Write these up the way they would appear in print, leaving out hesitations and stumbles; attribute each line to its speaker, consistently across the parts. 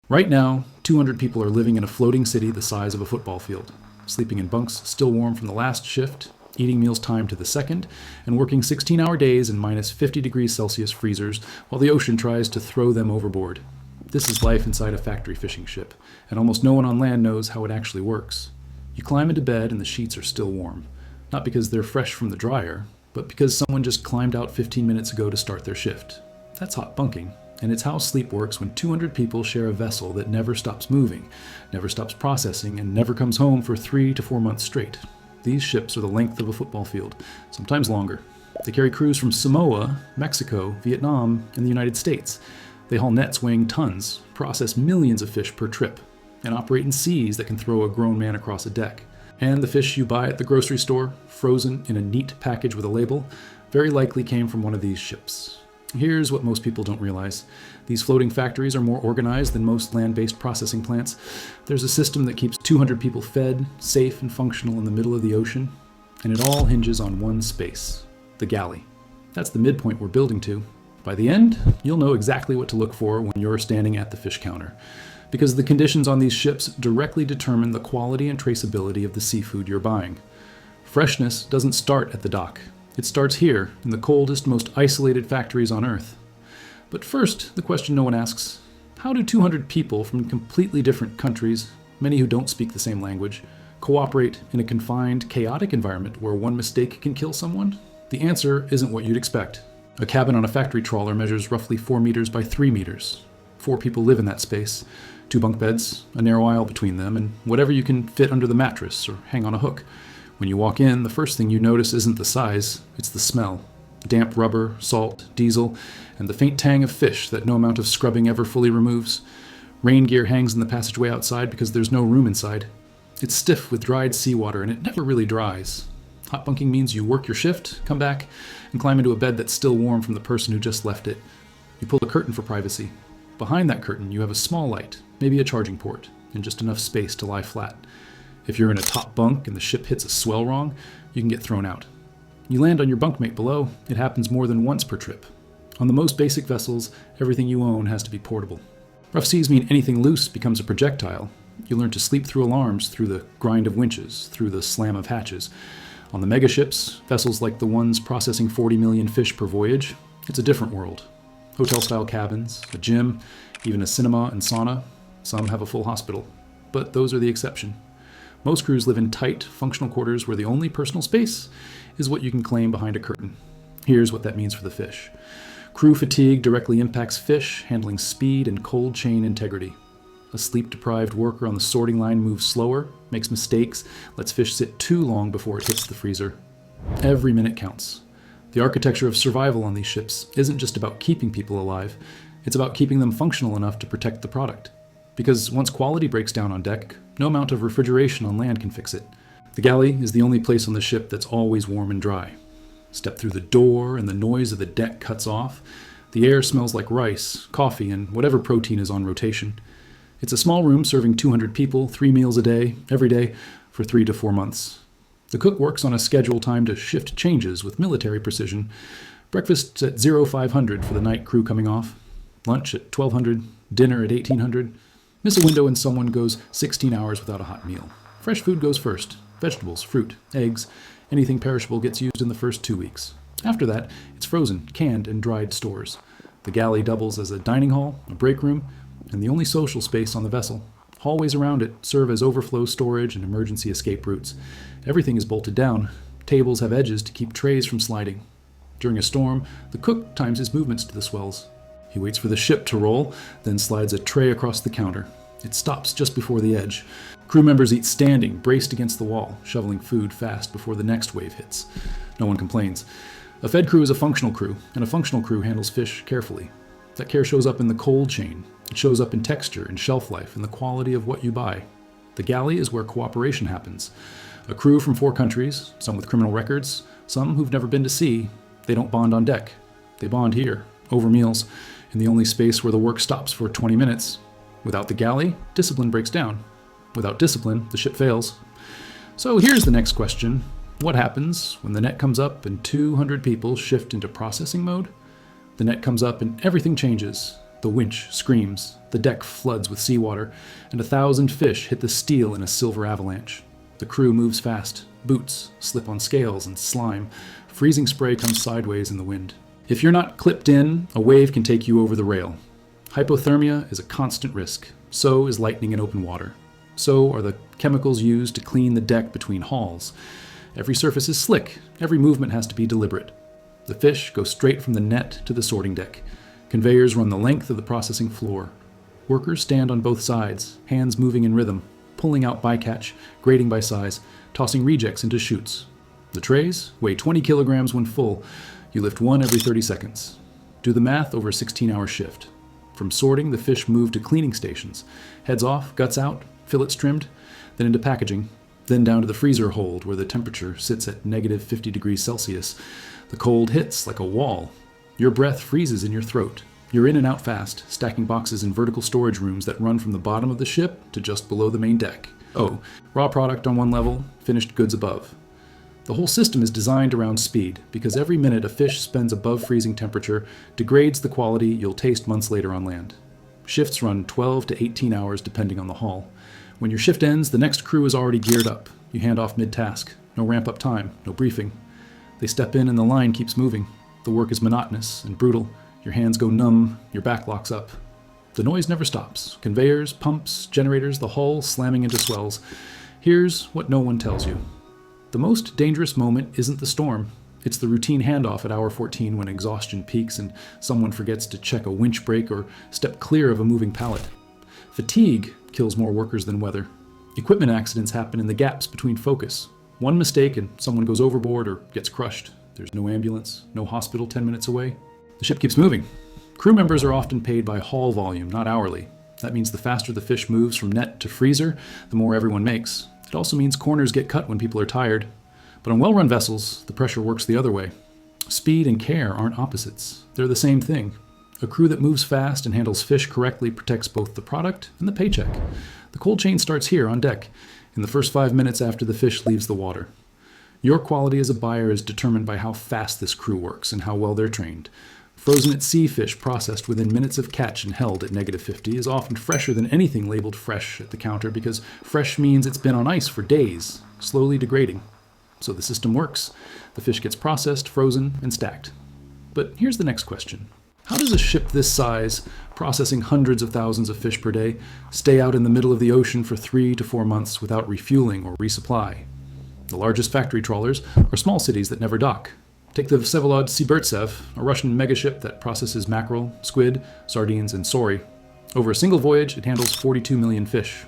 Speaker 1: Right now, 200 people are living in a floating city the size of a football field, sleeping in bunks still warm from the last shift, eating meals timed to the second, and working 16-hour days in minus 50 degrees Celsius freezers while the ocean tries to throw them overboard. This is life inside a factory fishing ship, and almost no one on land knows how it actually works. You climb into bed and the sheets are still warm, not because they're fresh from the dryer, but because someone just climbed out 15 minutes ago to start their shift. That's hot bunking, and it's how sleep works when 200 people share a vessel that never stops moving, never stops processing, and never comes home for 3 to 4 months straight. These ships are the length of a football field, sometimes longer. They carry crews from Samoa, Mexico, Vietnam, and the United States. They haul nets weighing tons, process millions of fish per trip, and operate in seas that can throw a grown man across a deck. And the fish you buy at the grocery store, frozen in a neat package with a label, very likely came from one of these ships. Here's what most people don't realize. These floating factories are more organized than most land-based processing plants. There's a system that keeps 200 people fed, safe, and functional in the middle of the ocean, and it all hinges on one space, the galley. That's the midpoint we're building to. By the end, you'll know exactly what to look for when you're standing at the fish counter, because the conditions on these ships directly determine the quality and traceability of the seafood you're buying. Freshness doesn't start at the dock. It starts here, in the coldest, most isolated factories on Earth. But first, the question no one asks, how do 200 people from completely different countries, many who don't speak the same language, cooperate in a confined, chaotic environment where one mistake can kill someone? The answer isn't what you'd expect. A cabin on a factory trawler measures roughly 4 meters by 3 meters. 4 people live in that space. 2 bunk beds, a narrow aisle between them, and whatever you can fit under the mattress or hang on a hook. When you walk in, the first thing you notice isn't the size, it's the smell. Damp rubber, salt, diesel, and the faint tang of fish that no amount of scrubbing ever fully removes. Rain gear hangs in the passageway outside because there's no room inside. It's stiff with dried seawater, and it never really dries. Hot bunking means you work your shift, come back, and climb into a bed that's still warm from the person who just left it. You pull the curtain for privacy. Behind that curtain, you have a small light, maybe a charging port, and just enough space to lie flat. If you're in a top bunk and the ship hits a swell wrong, you can get thrown out. You land on your bunkmate below. It happens more than once per trip. On the most basic vessels, everything you own has to be portable. Rough seas mean anything loose becomes a projectile. You learn to sleep through alarms, through the grind of winches, through the slam of hatches. On the megaships, vessels like the ones processing 40 million fish per voyage, it's a different world. Hotel-style cabins, a gym, even a cinema and sauna. Some have a full hospital, but those are the exception. Most crews live in tight, functional quarters where the only personal space is what you can claim behind a curtain. Here's what that means for the fish. Crew fatigue directly impacts fish, handling speed and cold chain integrity. A sleep-deprived worker on the sorting line moves slower, makes mistakes, lets fish sit too long before it hits the freezer. Every minute counts. The architecture of survival on these ships isn't just about keeping people alive, it's about keeping them functional enough to protect the product. Because once quality breaks down on deck, no amount of refrigeration on land can fix it. The galley is the only place on the ship that's always warm and dry. Step through the door and the noise of the deck cuts off. The air smells like rice, coffee, and whatever protein is on rotation. It's a small room serving 200 people, 3 meals a day, every day, for 3 to 4 months. The cook works on a schedule timed to shift changes with military precision. Breakfast's at 0500 for the night crew coming off. Lunch at 1200, dinner at 1800. Miss a window and someone goes 16 hours without a hot meal. Fresh food goes first. Vegetables, fruit, eggs, anything perishable gets used in the first 2 weeks. After that, it's frozen, canned, and dried stores. The galley doubles as a dining hall, a break room, and the only social space on the vessel. Hallways around it serve as overflow storage and emergency escape routes. Everything is bolted down. Tables have edges to keep trays from sliding. During a storm, the cook times his movements to the swells. He waits for the ship to roll, then slides a tray across the counter. It stops just before the edge. Crew members eat standing, braced against the wall, shoveling food fast before the next wave hits. No one complains. A fed crew is a functional crew, and a functional crew handles fish carefully. That care shows up in the cold chain. It shows up in texture and shelf life and the quality of what you buy. The galley is where cooperation happens. A crew from 4 countries, some with criminal records, some who've never been to sea, they don't bond on deck. They bond here, over meals, in the only space where the work stops for 20 minutes. Without the galley, discipline breaks down. Without discipline, the ship fails. So here's the next question. What happens when the net comes up and 200 people shift into processing mode? The net comes up and everything changes. The winch screams, the deck floods with seawater, and 1,000 fish hit the steel in a silver avalanche. The crew moves fast. Boots slip on scales and slime. Freezing spray comes sideways in the wind. If you're not clipped in, a wave can take you over the rail. Hypothermia is a constant risk. So is lightning in open water. So are the chemicals used to clean the deck between hauls. Every surface is slick. Every movement has to be deliberate. The fish go straight from the net to the sorting deck. Conveyors run the length of the processing floor. Workers stand on both sides, hands moving in rhythm, pulling out bycatch, grading by size, tossing rejects into chutes. The trays weigh 20 kilograms when full. You lift one every 30 seconds. Do the math over a 16-hour shift. From sorting, the fish move to cleaning stations. Heads off, guts out, fillets trimmed, then into packaging, then down to the freezer hold where the temperature sits at negative 50 degrees Celsius. The cold hits like a wall. Your breath freezes in your throat. You're in and out fast, stacking boxes in vertical storage rooms that run from the bottom of the ship to just below the main deck. Oh, raw product on one level, finished goods above. The whole system is designed around speed, because every minute a fish spends above freezing temperature degrades the quality you'll taste months later on land. Shifts run 12 to 18 hours depending on the haul. When your shift ends, the next crew is already geared up. You hand off mid-task. No ramp-up time, no briefing. They step in and the line keeps moving. The work is monotonous and brutal. Your hands go numb, your back locks up. The noise never stops. Conveyors, pumps, generators, the hull slamming into swells. Here's what no one tells you. The most dangerous moment isn't the storm. It's the routine handoff at hour 14 when exhaustion peaks and someone forgets to check a winch brake or step clear of a moving pallet. Fatigue kills more workers than weather. Equipment accidents happen in the gaps between focus. One mistake and someone goes overboard or gets crushed. There's no ambulance, no hospital 10 minutes away. The ship keeps moving. Crew members are often paid by haul volume, not hourly. That means the faster the fish moves from net to freezer, the more everyone makes. It also means corners get cut when people are tired. But on well-run vessels, the pressure works the other way. Speed and care aren't opposites. They're the same thing. A crew that moves fast and handles fish correctly protects both the product and the paycheck. The cold chain starts here on deck, in the first 5 minutes after the fish leaves the water. Your quality as a buyer is determined by how fast this crew works and how well they're trained. Frozen at sea fish processed within minutes of catch and held at negative 50 is often fresher than anything labeled fresh at the counter because fresh means it's been on ice for days, slowly degrading. So the system works. The fish gets processed, frozen, and stacked. But here's the next question. How does a ship this size, processing hundreds of thousands of fish per day, stay out in the middle of the ocean for 3 to 4 months without refueling or resupply? The largest factory trawlers are small cities that never dock. Take the Vsevolod Sibertsev, a Russian megaship that processes mackerel, squid, sardines, and sori. Over a single voyage, it handles 42 million fish.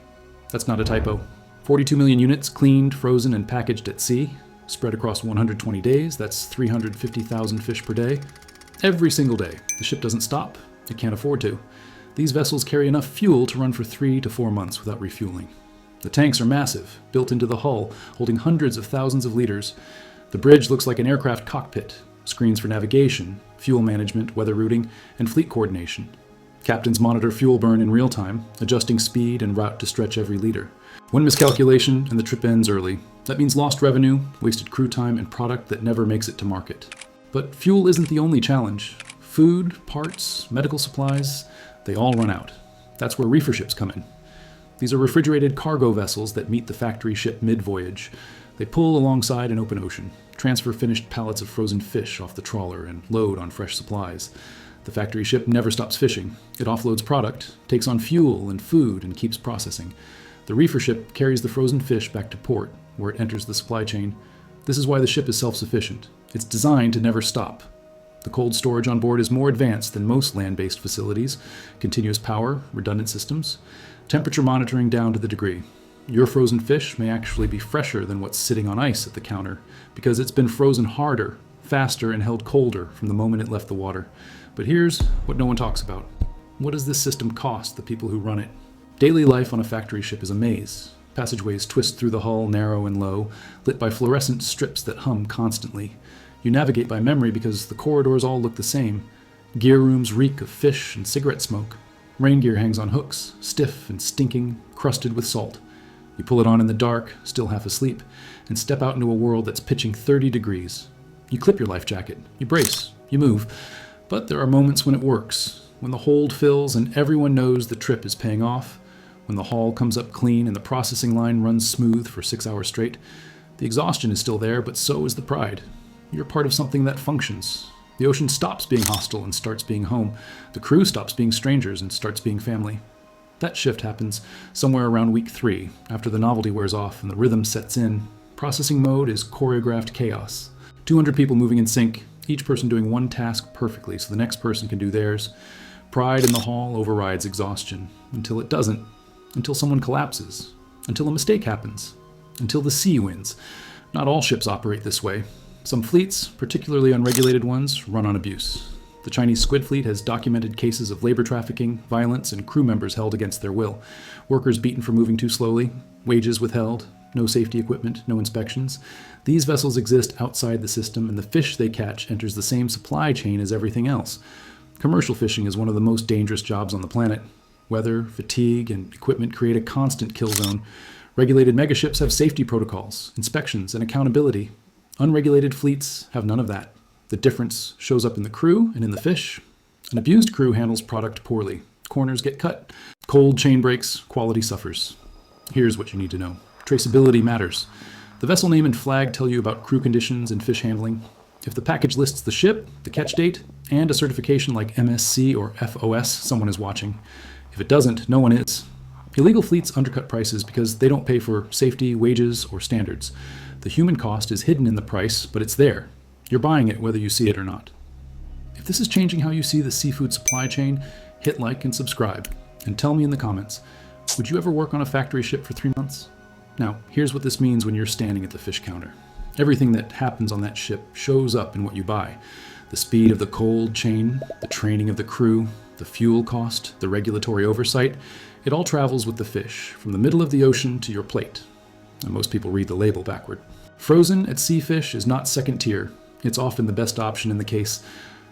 Speaker 1: That's not a typo. 42 million units cleaned, frozen, and packaged at sea. Spread across 120 days, that's 350,000 fish per day. Every single day. The ship doesn't stop. It can't afford to. These vessels carry enough fuel to run for 3 to 4 months without refueling. The tanks are massive, built into the hull, holding hundreds of thousands of liters. The bridge looks like an aircraft cockpit. Screens for navigation, fuel management, weather routing, and fleet coordination. Captains monitor fuel burn in real time, adjusting speed and route to stretch every liter. One miscalculation and the trip ends early. That means lost revenue, wasted crew time, and product that never makes it to market. But fuel isn't the only challenge. Food, parts, medical supplies, they all run out. That's where reefer ships come in. These are refrigerated cargo vessels that meet the factory ship mid-voyage. They pull alongside an open ocean, transfer finished pallets of frozen fish off the trawler, and load on fresh supplies. The factory ship never stops fishing. It offloads product, takes on fuel and food, and keeps processing. The reefer ship carries the frozen fish back to port, where it enters the supply chain. This is why the ship is self-sufficient. It's designed to never stop. The cold storage on board is more advanced than most land-based facilities. Continuous power, redundant systems, temperature monitoring down to the degree. Your frozen fish may actually be fresher than what's sitting on ice at the counter, because it's been frozen harder, faster, and held colder from the moment it left the water. But here's what no one talks about. What does this system cost the people who run it? Daily life on a factory ship is a maze. Passageways twist through the hull, narrow and low, lit by fluorescent strips that hum constantly. You navigate by memory because the corridors all look the same. Gear rooms reek of fish and cigarette smoke. Rain gear hangs on hooks, stiff and stinking, crusted with salt. You pull it on in the dark, still half asleep, and step out into a world that's pitching 30 degrees. You clip your life jacket, you brace, you move, but there are moments when it works. when the hold fills and everyone knows the trip is paying off, when the haul comes up clean and the processing line runs smooth for 6 hours straight, the exhaustion is still there, but so is the pride. You're part of something that functions. The ocean stops being hostile and starts being home. The crew stops being strangers and starts being family. That shift happens somewhere around week 3, after the novelty wears off and the rhythm sets in. Processing mode is choreographed chaos. 200 people moving in sync, each person doing one task perfectly so the next person can do theirs. Pride in the haul overrides exhaustion, until it doesn't, until someone collapses, until a mistake happens, until the sea wins. Not all ships operate this way. Some fleets, particularly unregulated ones, run on abuse. The Chinese Squid Fleet has documented cases of labor trafficking, violence, and crew members held against their will. Workers beaten for moving too slowly, wages withheld, no safety equipment, no inspections. These vessels exist outside the system, and the fish they catch enters the same supply chain as everything else. Commercial fishing is one of the most dangerous jobs on the planet. Weather, fatigue, and equipment create a constant kill zone. Regulated megaships have safety protocols, inspections, and accountability. Unregulated fleets have none of that. The difference shows up in the crew and in the fish. An abused crew handles product poorly. Corners get cut. Cold chain breaks, quality suffers. Here's what you need to know. Traceability matters. The vessel name and flag tell you about crew conditions and fish handling. If the package lists the ship, the catch date, and a certification like MSC or FOS, someone is watching. If it doesn't, no one is. Illegal fleets undercut prices because they don't pay for safety, wages, or standards. The human cost is hidden in the price, but it's there. You're buying it whether you see it or not. If this is changing how you see the seafood supply chain, hit like and subscribe. And tell me in the comments, would you ever work on a factory ship for 3 months? Now, here's what this means when you're standing at the fish counter. Everything that happens on that ship shows up in what you buy. The speed of the cold chain, the training of the crew, the fuel cost, the regulatory oversight, it all travels with the fish, from the middle of the ocean to your plate. And most people read the label backward. Frozen at sea fish is not second tier. It's often the best option in the case.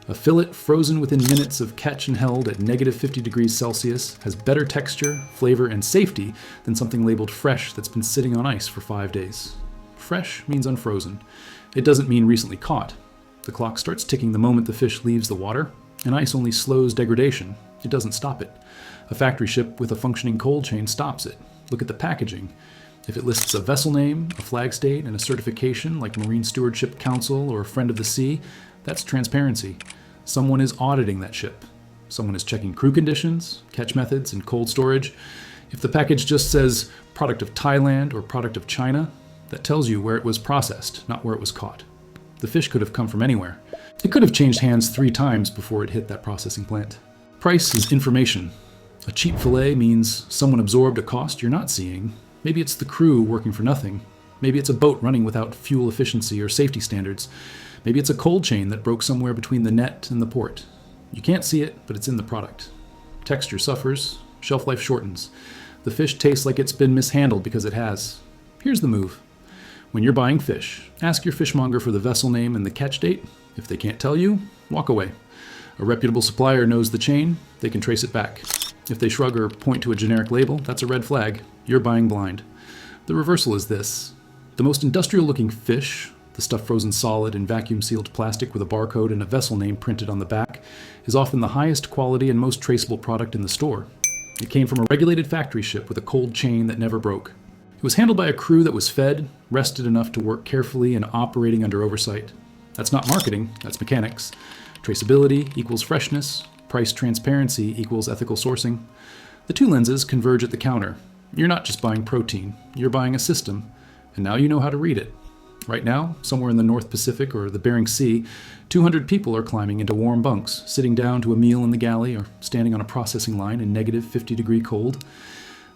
Speaker 1: A fillet frozen within minutes of catch and held at negative 50 degrees Celsius has better texture, flavor, and safety than something labeled fresh that's been sitting on ice for 5 days. Fresh means unfrozen. It doesn't mean recently caught. The clock starts ticking the moment the fish leaves the water, and ice only slows degradation. It doesn't stop it. A factory ship with a functioning cold chain stops it. Look at the packaging. If it lists a vessel name, a flag state, and a certification like Marine Stewardship Council or Friend of the Sea, that's transparency. Someone is auditing that ship. Someone is checking crew conditions, catch methods, and cold storage. If the package just says product of Thailand or product of China, that tells you where it was processed, not where it was caught. The fish could have come from anywhere. It could have changed hands 3 times before it hit that processing plant. Price is information. A cheap fillet means someone absorbed a cost you're not seeing. Maybe it's the crew working for nothing. Maybe it's a boat running without fuel efficiency or safety standards. Maybe it's a cold chain that broke somewhere between the net and the port. You can't see it, but it's in the product. Texture suffers, shelf life shortens. The fish tastes like it's been mishandled because it has. Here's the move. When you're buying fish, ask your fishmonger for the vessel name and the catch date. If they can't tell you, walk away. A reputable supplier knows the chain, they can trace it back. If they shrug or point to a generic label, that's a red flag. You're buying blind. The reversal is this. The most industrial-looking fish, the stuff frozen solid in vacuum-sealed plastic with a barcode and a vessel name printed on the back, is often the highest quality and most traceable product in the store. It came from a regulated factory ship with a cold chain that never broke. It was handled by a crew that was fed, rested enough to work carefully, and operating under oversight. That's not marketing, that's mechanics. Traceability equals freshness. Price transparency equals ethical sourcing. The 2 lenses converge at the counter. You're not just buying protein, you're buying a system, and now you know how to read it. Right now, somewhere in the North Pacific or the Bering Sea, 200 people are climbing into warm bunks, sitting down to a meal in the galley or standing on a processing line in negative 50-degree cold.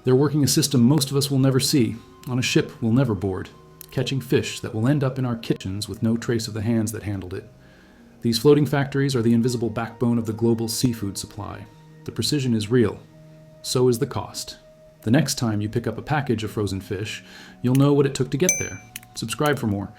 Speaker 1: They're working a system most of us will never see, on a ship we'll never board, catching fish that will end up in our kitchens with no trace of the hands that handled it. These floating factories are the invisible backbone of the global seafood supply. The precision is real. So is the cost. The next time you pick up a package of frozen fish, you'll know what it took to get there. Subscribe for more.